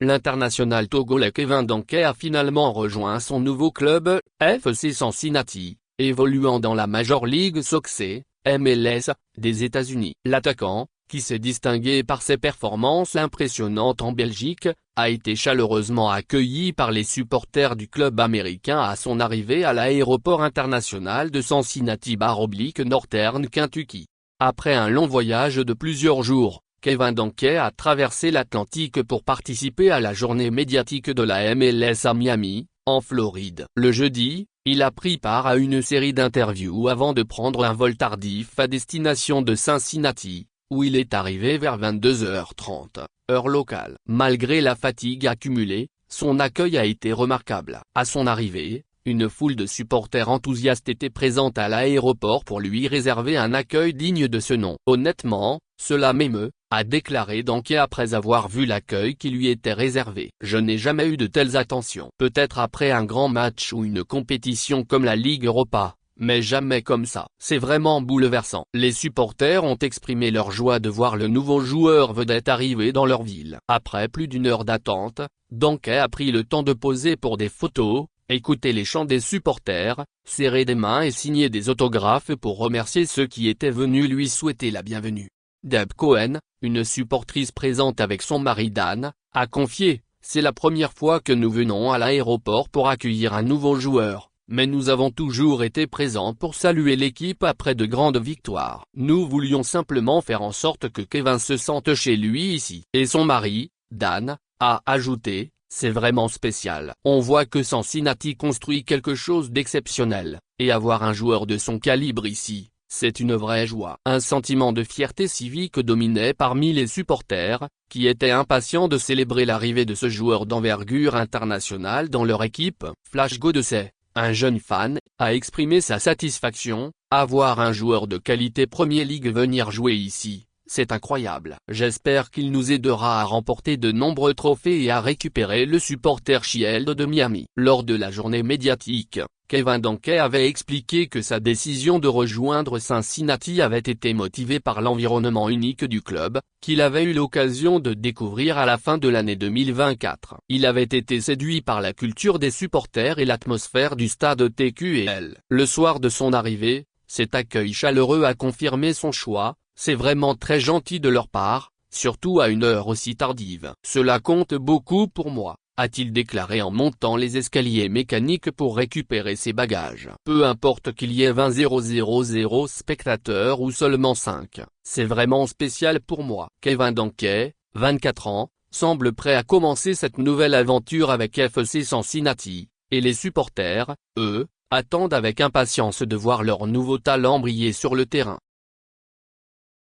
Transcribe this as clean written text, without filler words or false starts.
l'international togolais Kevin Danké a finalement rejoint son nouveau club, FC Cincinnati, évoluant dans la Major League Soccer, MLS, des États-Unis. L'attaquant, qui s'est distingué par ses performances impressionnantes en Belgique, a été chaleureusement accueilli par les supporters du club américain à son arrivée à l'aéroport international de Cincinnati/Northern Kentucky. Après un long voyage de plusieurs jours, Kevin Danké a traversé l'Atlantique pour participer à la journée médiatique de la MLS à Miami, en Floride. Le jeudi, il a pris part à une série d'interviews avant de prendre un vol tardif à destination de Cincinnati, où il est arrivé vers 22h30, heure locale. Malgré la fatigue accumulée, son accueil a été remarquable. À son arrivée, une foule de supporters enthousiastes était présente à l'aéroport pour lui réserver un accueil digne de ce nom. Honnêtement, cela m'émeut, a déclaré Danké après avoir vu l'accueil qui lui était réservé. Je n'ai jamais eu de telles attentions. Peut-être après un grand match ou une compétition comme la Ligue Europa, mais jamais comme ça. C'est vraiment bouleversant. Les supporters ont exprimé leur joie de voir le nouveau joueur vedette arriver dans leur ville. Après plus d'une heure d'attente, Danké a pris le temps de poser pour des photos, écouter les chants des supporters, serrer des mains et signer des autographes pour remercier ceux qui étaient venus lui souhaiter la bienvenue. Deb Cohen, une supportrice présente avec son mari Dan, a confié « C'est la première fois que nous venons à l'aéroport pour accueillir un nouveau joueur, mais nous avons toujours été présents pour saluer l'équipe après de grandes victoires. Nous voulions simplement faire en sorte que Kevin se sente chez lui ici. » Et son mari, Dan, a ajouté « C'est vraiment spécial. On voit que Cincinnati construit quelque chose d'exceptionnel, et avoir un joueur de son calibre ici, c'est une vraie joie. » Un sentiment de fierté civique dominait parmi les supporters, qui étaient impatients de célébrer l'arrivée de ce joueur d'envergure internationale dans leur équipe. Flash Godesay, un jeune fan, a exprimé sa satisfaction, « Avoir un joueur de qualité Premier League venir jouer ici, c'est incroyable. J'espère qu'il nous aidera à remporter de nombreux trophées et à récupérer le Supporter Shield de Miami. » Lors de la journée médiatique, Kevin Danké avait expliqué que sa décision de rejoindre Cincinnati avait été motivée par l'environnement unique du club, qu'il avait eu l'occasion de découvrir à la fin de l'année 2024. Il avait été séduit par la culture des supporters et l'atmosphère du stade TQL. Le soir de son arrivée, cet accueil chaleureux a confirmé son choix. « C'est vraiment très gentil de leur part, surtout à une heure aussi tardive. Cela compte beaucoup pour moi », a-t-il déclaré en montant les escaliers mécaniques pour récupérer ses bagages. Peu importe qu'il y ait 20 000 spectateurs ou seulement 5, c'est vraiment spécial pour moi. Kevin Danké, 24 ans, semble prêt à commencer cette nouvelle aventure avec FC Cincinnati, et les supporters, eux, attendent avec impatience de voir leur nouveau talent briller sur le terrain.